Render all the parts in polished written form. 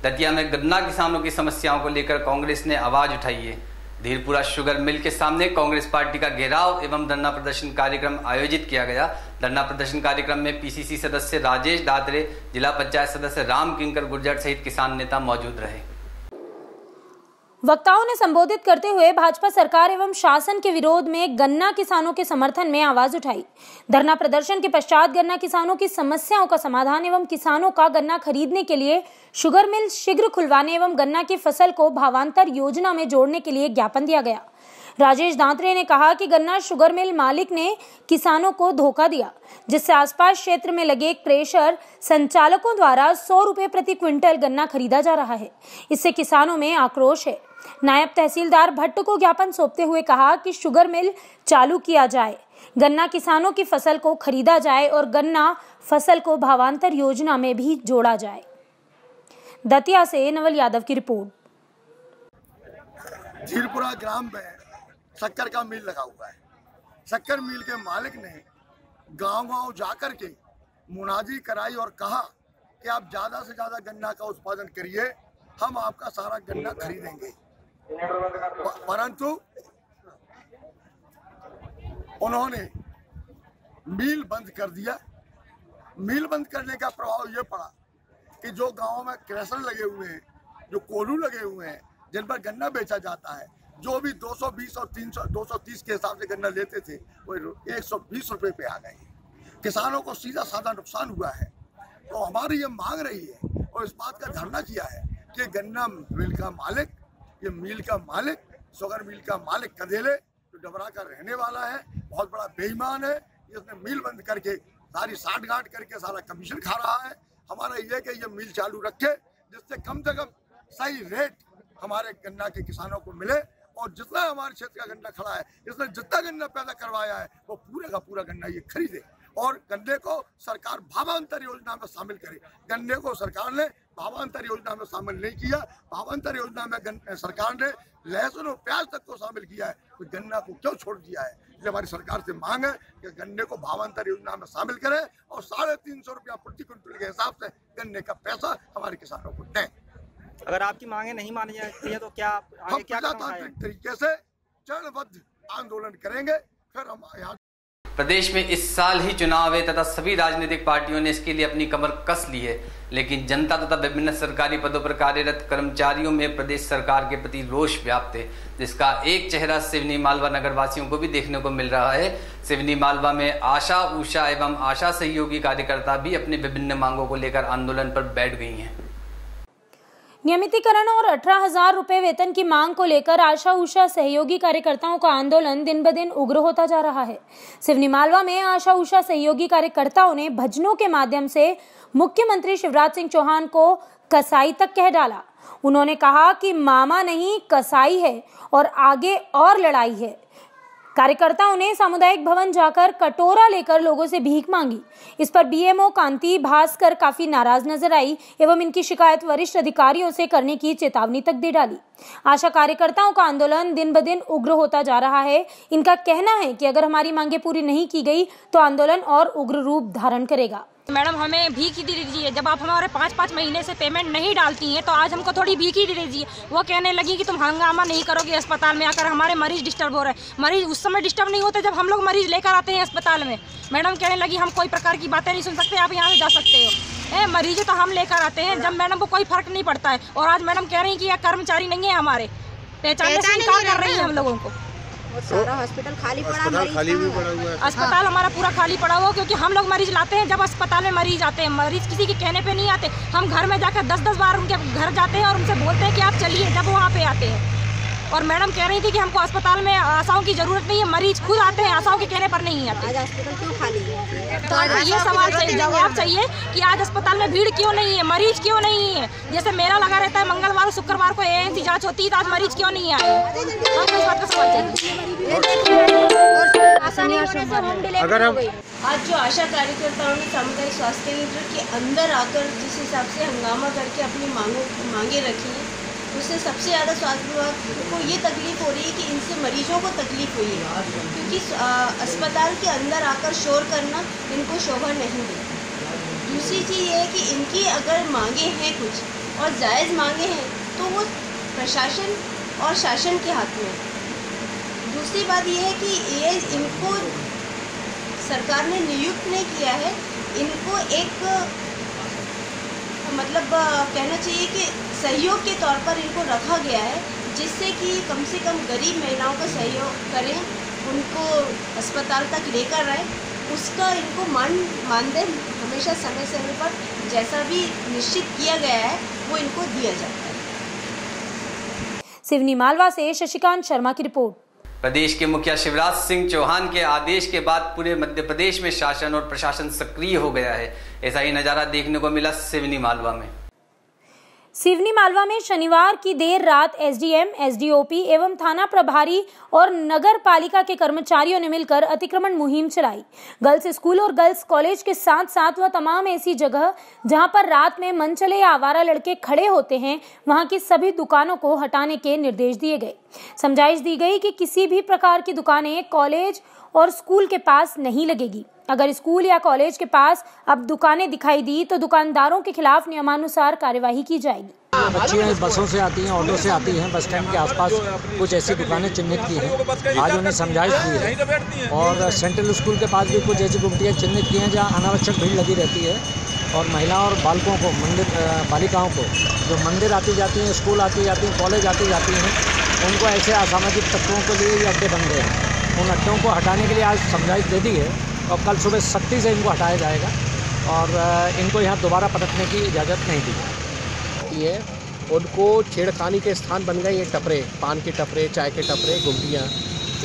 दतिया में गन्ना किसानों की समस्याओं को लेकर कांग्रेस ने आवाज उठाई है। धीरपुरा शुगर मिल के सामने कांग्रेस पार्टी का घेराव एवं धरना प्रदर्शन कार्यक्रम आयोजित किया गया। धरना प्रदर्शन कार्यक्रम में पीसीसी सदस्य राजेश दात्रे, जिला पंचायत सदस्य राम किंकर गुर्जर सहित किसान नेता मौजूद रहे। वक्ताओं ने संबोधित करते हुए भाजपा सरकार एवं शासन के विरोध में गन्ना किसानों के समर्थन में आवाज उठाई। धरना प्रदर्शन के पश्चात गन्ना किसानों की समस्याओं का समाधान एवं किसानों का गन्ना खरीदने के लिए शुगर मिल शीघ्र खुलवाने एवं गन्ना की फसल को भावांतर योजना में जोड़ने के लिए ज्ञापन दिया गया। राजेश दात्रे ने कहा कि गन्ना शुगर मिल मालिक ने किसानों को धोखा दिया, जिससे आसपास क्षेत्र में लगे क्रेशर संचालकों द्वारा 100 रुपए प्रति क्विंटल गन्ना खरीदा जा रहा है। इससे किसानों में आक्रोश है। नायब तहसीलदार भट्ट को ज्ञापन सौंपते हुए कहा कि शुगर मिल चालू किया जाए, गन्ना किसानों की फसल को खरीदा जाए और गन्ना फसल को भावांतर योजना में भी जोड़ा जाए। दतिया से नवल यादव की रिपोर्ट। धीरपुरा ग्राम में शक्कर का मिल लगा हुआ है। शक्कर मिल के मालिक ने गांव-गांव जाकर के मुनादी कराई और कहा कि आप ज्यादा से ज्यादा गन्ना का उत्पादन करिए, हम आपका सारा गन्ना खरीदेंगे। परंतु उन्होंने मिल बंद कर दिया। मिल बंद करने का प्रभाव ये पड़ा कि जो गांव में क्रेशर लगे हुए हैं, जो कोल्हू लगे हुए हैं, जिन पर गन्ना बेचा जाता है, जो भी 220 और 230 के हिसाब से गन्ना लेते थे, वो 120 रुपए पे आ गए। किसानों को सीधा साधा नुकसान हुआ है। तो हमारी ये मांग रही है और इस बात का धरना किया है कि गन्ना मिल का मालिक, ये मिल का मालिक, शुगर मिल का मालिक कदेले, जो डबरा का रहने वाला है, बहुत बड़ा बेईमान है। इसने मिल बंद करके सारी साठ-गांठ करके सारा कमीशन खा रहा है। हमारा ये कि ये मिल चालू रखे, जिससे कम से कम सही रेट हमारे गन्ना के किसानों को मिले और जितना हमारे क्षेत्र का गन्ना खड़ा है, इसने जितना गन्ना पैदा करवाया है, वो पूरे का पूरा गन्ना ये खरीदे और गन्ने को सरकार भावांतर योजना में शामिल करे। गन्ने को सरकार ने भावांतर योजना में शामिल नहीं किया। भावांतर योजना में सरकार ने लहसुन और प्याज तक को शामिल किया है, तो गन्ना को क्यों छोड़ दिया है? इसलिए हमारी सरकार से मांग है कि गन्ने को भावांतर योजना में शामिल करें और 350 रुपया प्रति क्विंटल के हिसाब से गन्ने का पैसा हमारे किसानों को दें। अगर आपकी मांगे नहीं मानी जाती है तो क्या हम प्रजातांत्रिक तरीके से चरणबद्ध आंदोलन करेंगे। फिर हम यहाँ प्रदेश में इस साल ही चुनाव है तथा सभी राजनीतिक पार्टियों ने इसके लिए अपनी कमर कस ली है, लेकिन जनता तथा विभिन्न सरकारी पदों पर कार्यरत कर्मचारियों में प्रदेश सरकार के प्रति रोष व्याप्त है, जिसका एक चेहरा सिवनी मालवा नगरवासियों को भी देखने को मिल रहा है। सिवनी मालवा में आशा, उषा एवं आशा सहयोगी कार्यकर्ता भी अपनी विभिन्न मांगों को लेकर आंदोलन पर बैठ गई हैं। नियमितीकरण और 18,000 रुपए वेतन की मांग को लेकर आशा उषा सहयोगी कार्यकर्ताओं का आंदोलन दिन ब दिन उग्र होता जा रहा है। सिवनी मालवा में आशा उषा सहयोगी कार्यकर्ताओं ने भजनों के माध्यम से मुख्यमंत्री शिवराज सिंह चौहान को कसाई तक कह डाला। उन्होंने कहा कि मामा नहीं कसाई है और आगे और लड़ाई है। कार्यकर्ताओं ने सामुदायिक भवन जाकर कटोरा लेकर लोगों से भीख मांगी। इस पर बीएमओ कांति भास्कर काफी नाराज नजर आई एवं इनकी शिकायत वरिष्ठ अधिकारियों से करने की चेतावनी तक दे डाली। आशा कार्यकर्ताओं का आंदोलन दिन ब दिन उग्र होता जा रहा है। इनका कहना है कि अगर हमारी मांगे पूरी नहीं की गई तो आंदोलन और उग्र रूप धारण करेगा। मैडम हमें भीख ही दे दीजिए, जब आप हमारे 5-5 महीने से पेमेंट नहीं डालती हैं तो आज हमको थोड़ी भीख ही दे दीजिए। वो कहने लगी कि तुम हंगामा नहीं करोगे अस्पताल में आकर, हमारे मरीज डिस्टर्ब हो रहे हैं। मरीज उस समय डिस्टर्ब नहीं होते जब हम लोग मरीज लेकर आते हैं अस्पताल में। मैडम कहने लगी हम कोई प्रकार की बातें नहीं सुन सकते, आप यहाँ से जा सकते हो। मरीज तो हम लेकर आते हैं जब मैडम को कोई फर्क नहीं पड़ता है, और आज मैडम कह रही है कि यह कर्मचारी नहीं है, हमारे पहचानने से इनकार कर रही है हम लोगों को। सारा हॉस्पिटल खाली पड़ा, खाली भी पड़ा हुआ है। अस्पताल हमारा पूरा खाली पड़ा हुआ, क्योंकि हम लोग मरीज लाते हैं। जब अस्पताल में मरीज आते हैं, मरीज किसी के कहने पे नहीं आते। हम घर में जाकर 10-10 बार उनके घर जाते हैं और उनसे बोलते हैं कि आप चलिए, जब वहाँ पे आते हैं। और मैडम कह रही थी कि हमको अस्पताल में आशाओं की जरूरत नहीं है, मरीज खुद आते हैं, आशाओं के कहने पर नहीं आते। आज अस्पताल क्यों खाली है? तो ये सवाल चाहिए, जवाब चाहिए कि आज अस्पताल में भीड़ क्यों नहीं है, मरीज क्यों नहीं है। जैसे मेला लगा रहता है मंगलवार शुक्रवार को एएनसी जांच होती है, तो आज मरीज क्यों नहीं आए? इस बात का सवाल चाहिए। अगर हम आज जो आशा कार्यकर्ताओं ने सामुदायिक स्वास्थ्य केंद्र के अंदर आकर जिस हिसाब से हंगामा करके अपनी मांगे रखी हैं, उससे सबसे ज़्यादा स्वास्थ्य विभाग को ये तकलीफ हो रही है कि इनसे मरीजों को तकलीफ हुई है, क्योंकि अस्पताल के अंदर आकर शोर करना इनको शोभा नहीं देता। दूसरी चीज़ ये है कि इनकी अगर मांगे हैं कुछ, और जायज़ मांगे हैं तो वो प्रशासन और शासन के हाथ में। दूसरी बात ये है कि ये इनको सरकार ने नियुक्त नहीं किया है, इनको एक मतलब कहना चाहिए कि सहयोग के तौर पर इनको रखा गया है, जिससे कि कम से कम गरीब महिलाओं का सहयोग करें, उनको अस्पताल तक लेकर आए, उसका इनको मानदेय हमेशा समय समय पर जैसा भी निश्चित किया गया है वो इनको दिया जाता है। सिवनी मालवा से शशिकांत शर्मा की रिपोर्ट। प्रदेश के मुखिया शिवराज सिंह चौहान के आदेश के बाद पूरे मध्य प्रदेश में शासन और प्रशासन सक्रिय हो गया है। ऐसा ही नजारा देखने को मिला सिवनी मालवा में। सिवनी मालवा में शनिवार की देर रात एसडीएम, एसडीओपी एवं थाना प्रभारी और नगर पालिका के कर्मचारियों ने मिलकर अतिक्रमण मुहिम चलाई। गर्ल्स स्कूल और गर्ल्स कॉलेज के साथ साथ वह तमाम ऐसी जगह जहां पर रात में मनचले या आवारा लड़के खड़े होते हैं, वहां की सभी दुकानों को हटाने के निर्देश दिए गए। समझाइश दी गई कि किसी भी प्रकार की दुकानें कॉलेज और स्कूल के पास नहीं लगेगी। अगर स्कूल या कॉलेज के पास अब दुकानें दिखाई दी तो दुकानदारों के खिलाफ नियमानुसार कार्यवाही की जाएगी। बच्चियाँ बसों से आती हैं, ऑटो से आती हैं, बस स्टैंड के आसपास कुछ ऐसी दुकानें चिन्हित की हैं। आज उन्हें समझाइश दी है और सेंट्रल स्कूल के पास भी कुछ ऐसी गुमटियाँ चिन्हित की हैं जहाँ अनावश्यक भीड़ लगी रहती है और महिलाओं और बालकों को, बालिकाओं को जो मंदिर आती जाती हैं, स्कूल आती जाती हैं, कॉलेज आती जाती हैं, उनको ऐसे असामाजिक तत्वों के लिए ये अड्डे बन गए हैं। उन अड्डों को हटाने के लिए आज समझाइश दे दी है और कल सुबह सख्ती से इनको हटाया जाएगा और इनको यहाँ दोबारा पटकने की इजाज़त नहीं दी जाती है। उनको छेड़खानी के स्थान बन गए ये टपरे, पान के टपरे, चाय के टपरे, गुमटियाँ,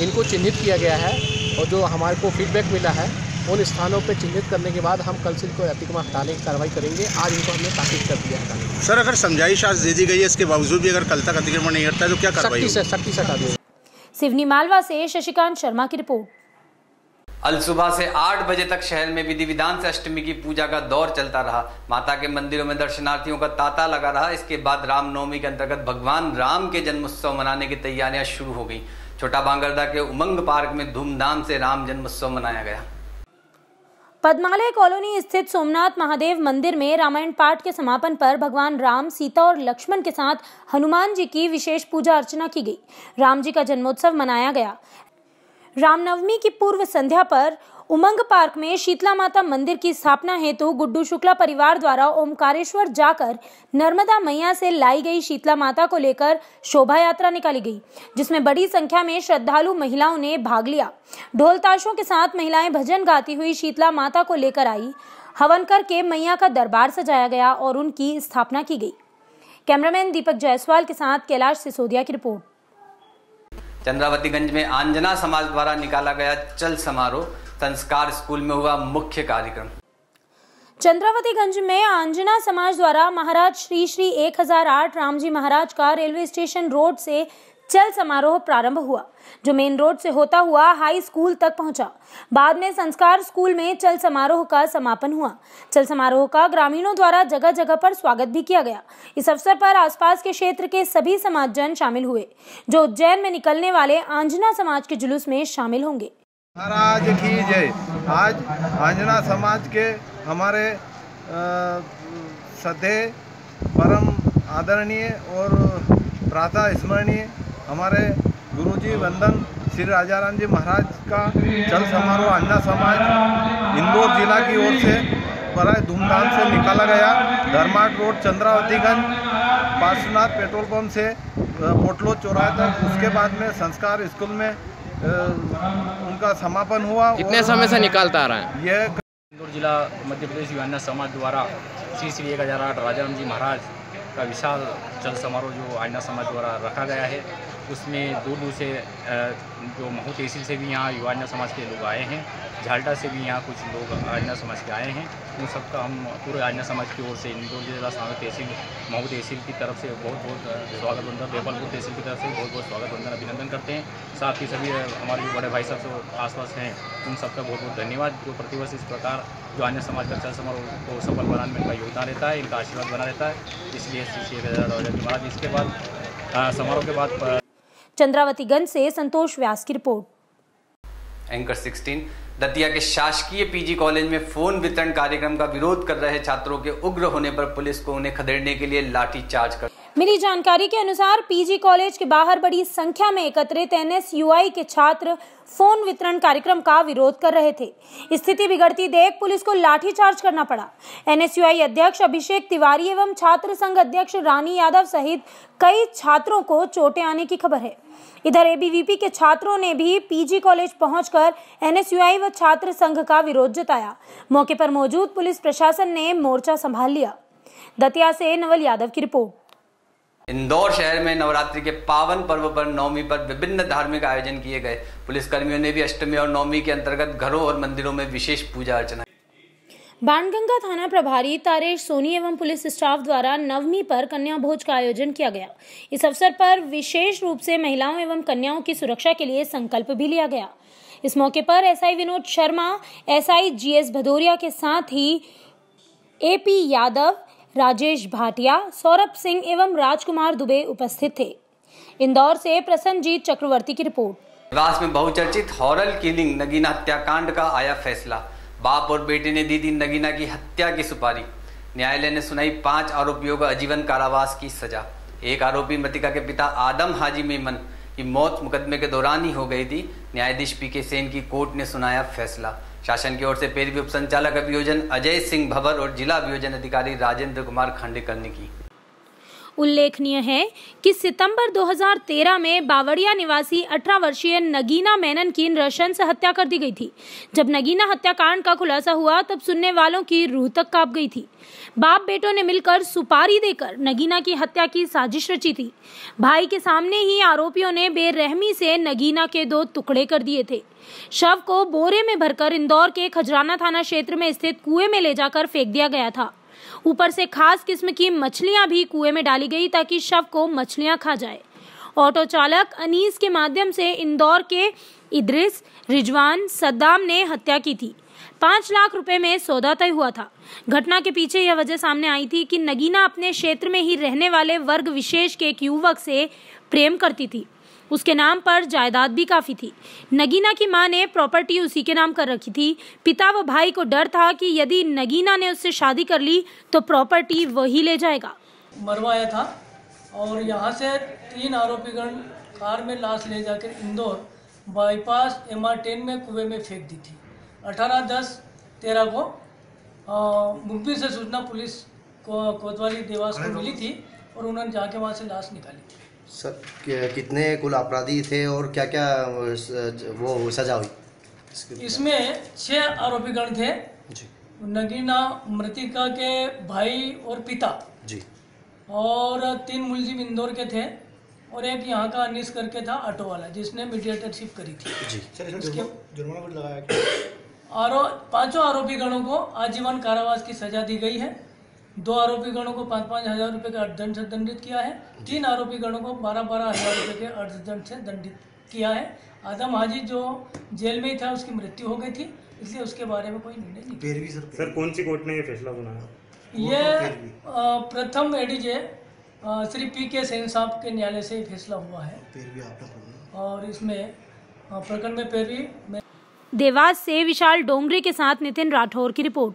इनको चिन्हित किया गया है और जो हमारे को फीडबैक मिला है उन स्थानों पे चिन्हित करने के बाद हम कल से इनको अतिक्रमण हटाने की कार्रवाई करेंगे। आज इनको हमने ताकीद कर दिया है। सर, अगर समझाइश आज दे दी गई है, इसके बावजूद भी अगर कल तक अतिक्रमण नहीं हटता है तो क्या कार्रवाई होगी? सख्ती से हटा देंगे। सिवनी मालवा से शशिकांत शर्मा की रिपोर्ट। अल सुबह से 8 बजे तक शहर में विधि विधान से अष्टमी की पूजा का दौर चलता रहा। माता के मंदिरों में दर्शनार्थियों का तांता लगा रहा। इसके बाद रामनवमी के अंतर्गत भगवान राम के जन्मोत्सव मनाने की तैयारियां शुरू हो गई। छोटा बांगरदा के उमंग पार्क में धूमधाम से राम जन्मोत्सव मनाया गया। पद्मालय कॉलोनी स्थित सोमनाथ महादेव मंदिर में रामायण पाठ के समापन पर भगवान राम, सीता और लक्ष्मण के साथ हनुमान जी की विशेष पूजा अर्चना की गई। राम जी का जन्मोत्सव मनाया गया। रामनवमी की पूर्व संध्या पर उमंग पार्क में शीतला माता मंदिर की स्थापना हेतु गुड्डू शुक्ला परिवार द्वारा ओमकारेश्वर जाकर नर्मदा मैया से लाई गई शीतला माता को लेकर शोभा यात्रा निकाली गई, जिसमें बड़ी संख्या में श्रद्धालु महिलाओं ने भाग लिया। ढोल ताशों के साथ महिलाएं भजन गाती हुई शीतला माता को लेकर आई। हवन करके मैया का दरबार सजाया गया और उनकी स्थापना की गई। कैमरामैन दीपक जायसवाल के साथ कैलाश सिसोदिया की रिपोर्ट। चंद्रावतीगंज में आंजना समाज द्वारा निकाला गया चल समारोह। संस्कार स्कूल में हुआ मुख्य कार्यक्रम। चंद्रावतीगंज में आंजना समाज द्वारा महाराज श्री श्री 1008 रामजी महाराज का रेलवे स्टेशन रोड से चल समारोह प्रारंभ हुआ, जो मेन रोड से होता हुआ हाई स्कूल तक पहुंचा। बाद में संस्कार स्कूल में चल समारोह का समापन हुआ। चल समारोह का ग्रामीणों द्वारा जगह जगह पर स्वागत भी किया गया। इस अवसर पर आसपास के क्षेत्र के सभी समाजजन शामिल हुए, जो उज्जैन में निकलने वाले आंजना समाज के जुलूस में शामिल होंगे। महाराज की जय। आज आंजना समाज के हमारे श्रद्धेय, परम आदरणीय और प्रातः स्मरणीय हमारे गुरुजी वंदन श्री राजाराम जी महाराज का चल समारोह आंजना समाज इंदौर जिला की ओर से बड़े धूमधाम से निकाला गया। Dharmat road Chandravatiganj Parshvanath petrol pump से पोटलो चौराहे तक। उसके बाद में संस्कार स्कूल में उनका समापन हुआ। कितने समय से निकालता आ रहा है? यह इंदौर जिला मध्य प्रदेश युवा समाज द्वारा श्री श्री 1008 राजाराम जी महाराज का विशाल चल समारोह जो आंजना समाज द्वारा रखा गया है, उसमें दूर दूर से जो महू तहसील से भी यहाँ युवा समाज के लोग आए हैं, झाल्टा से भी यहाँ कुछ लोग आंजना समाज के आए हैं। उन सबका हम पूरे आंजना समाज की ओर से इंदौर जिला स्वागत तहसील, महू तहसील की तरफ से बहुत बहुत स्वागत वंदन, देवलपुर तहसील की तरफ से बहुत बहुत स्वागत वंदन अभिनंदन करते हैं। साथ ही सभी हमारे जो बड़े भाई साहब जो आसपास हैं, उन सबका बहुत बहुत धन्यवाद, जो प्रतिवर्ष इस प्रकार जो आंजना समाज का चल समारोह को सफल बनाने में इनका योगदान रहता है, इनका आशीर्वाद बना रहता है। इसलिए श्री 1008 महाराज। इसके बाद समारोह के बाद चंद्रावतीगंज से संतोष व्यास की रिपोर्ट। एंकर 16 दतिया के शासकीय पीजी कॉलेज में फोन वितरण कार्यक्रम का विरोध कर रहे छात्रों के उग्र होने पर पुलिस को उन्हें खदेड़ने के लिए लाठीचार्ज कर। मिली जानकारी के अनुसार पीजी कॉलेज के बाहर बड़ी संख्या में एकत्रित एनएसयूआई के छात्र फोन वितरण कार्यक्रम का विरोध कर रहे थे। स्थिति बिगड़ती देख पुलिस को लाठीचार्ज करना पड़ा। एनएसयूआई अध्यक्ष अभिषेक तिवारी एवं छात्र संघ अध्यक्ष रानी यादव सहित कई छात्रों को चोटें आने की खबर है। इधर एबीवीपी के छात्रों ने भी पीजी कॉलेज पहुंचकर एनएसयूआई व छात्र संघ का विरोध जताया। मौके पर मौजूद पुलिस प्रशासन ने मोर्चा संभाल लिया। दतिया से नवल यादव की रिपोर्ट। इंदौर शहर में नवरात्रि के पावन पर्व पर नवमी पर विभिन्न धार्मिक आयोजन किए गए। पुलिसकर्मियों ने भी अष्टमी और नवमी के अंतर्गत घरों और मंदिरों में विशेष पूजा अर्चना। बाणगंगा थाना प्रभारी तारेश सोनी एवं पुलिस स्टाफ द्वारा नवमी पर कन्या भोज का आयोजन किया गया। इस अवसर पर विशेष रूप से महिलाओं एवं कन्याओं की सुरक्षा के लिए संकल्प भी लिया गया। इस मौके पर SI Vinod Sharma, SI GS Bhadauria के साथ ही एपी यादव, राजेश भाटिया, सौरभ सिंह एवं राजकुमार दुबे उपस्थित थे। इंदौर से प्रसन्नजीत चक्रवर्ती की रिपोर्ट। देवास में बहुचर्चित हॉरर किलिंग नगीना हत्याकांड का आया फैसला। बाप और बेटे ने दी थी नगीना की हत्या की सुपारी। न्यायालय ने सुनाई 5 आरोपियों को आजीवन कारावास की सजा। एक आरोपी मृतिका के पिता आदम हाजी मेमन की मौत मुकदमे के दौरान ही हो गई थी। न्यायाधीश पीके सेन की कोर्ट ने सुनाया फैसला। शासन की ओर से पेरवी उप संचालक अभियोजन अजय सिंह भवर और जिला अभियोजन अधिकारी राजेंद्र कुमार खांडेकर ने की। उल्लेखनीय है कि सितंबर 2013 में बावड़िया निवासी 18 वर्षीय नगीना मेनन की नृशंस हत्या कर दी गई थी। जब नगीना हत्याकांड का खुलासा हुआ तब सुनने वालों की रूह तक कांप गई थी। बाप बेटों ने मिलकर सुपारी देकर नगीना की हत्या की साजिश रची थी। भाई के सामने ही आरोपियों ने बेरहमी से नगीना के 2 टुकड़े कर दिए थे। शव को बोरे में भरकर इंदौर के खजराना थाना क्षेत्र में स्थित कुएं में ले जाकर फेंक दिया गया था। ऊपर से खास किस्म की मछलियां भी कुएं में डाली गई ताकि शव को मछलियां खा जाए। ऑटो चालक अनीस के माध्यम से इंदौर के इद्रिस रिजवान सद्दाम ने हत्या की थी। 5 लाख रुपए में सौदा तय हुआ था। घटना के पीछे यह वजह सामने आई थी कि नगीना अपने क्षेत्र में ही रहने वाले वर्ग विशेष के एक युवक से प्रेम करती थी। उसके नाम पर जायदाद भी काफी थी। नगीना की मां ने प्रॉपर्टी उसी के नाम कर रखी थी। पिता व भाई को डर था कि यदि नगीना ने उससे शादी कर ली तो प्रॉपर्टी वही ले जाएगा। मरवाया था और यहाँ से 3 आरोपीगण कार में लाश ले जाकर इंदौर बाईपास MR10 में कुएं में फेंक दी थी। 18/10/13 को मुखबिर से सूचना पुलिस को कोतवाली देवास को मिली थी और उन्होंने जाके वहाँ से लाश निकाली थी। सर कितने कुल अपराधी थे और क्या क्या वो सजा हुई? इसमें 6 आरोपीगण थे जी। नगीना मृतिका के भाई और पिता जी, और 3 मुलजिम इंदौर के थे और एक यहाँ का अनीस करके था ऑटो वाला जिसने मीडिएटरशिप करी थी जी। जुर्माना भी लगाया। 5 आरोपीगणों को आजीवन कारावास की सजा दी गई है। 2 आरोपीगणों को 5-5 हजार रुपये के अर्थदंड से दंडित किया है। 3 आरोपीगणों को 12-12 हजार रुपये के अर्थदंड से दंडित किया है। आदम हाजी जो जेल में ही था उसकी मृत्यु हो गई थी, इसलिए उसके बारे में कोई निर्णय नहीं। सर कौन सी कोर्ट ने ये फैसला सुनाया? ये प्रथम एडीजे श्री पीके सेन साहब के न्यायालय से फैसला हुआ है और इसमें प्रकरण में पैरवी। देवास से विशाल डोंगरे के साथ नितिन राठौर की रिपोर्ट।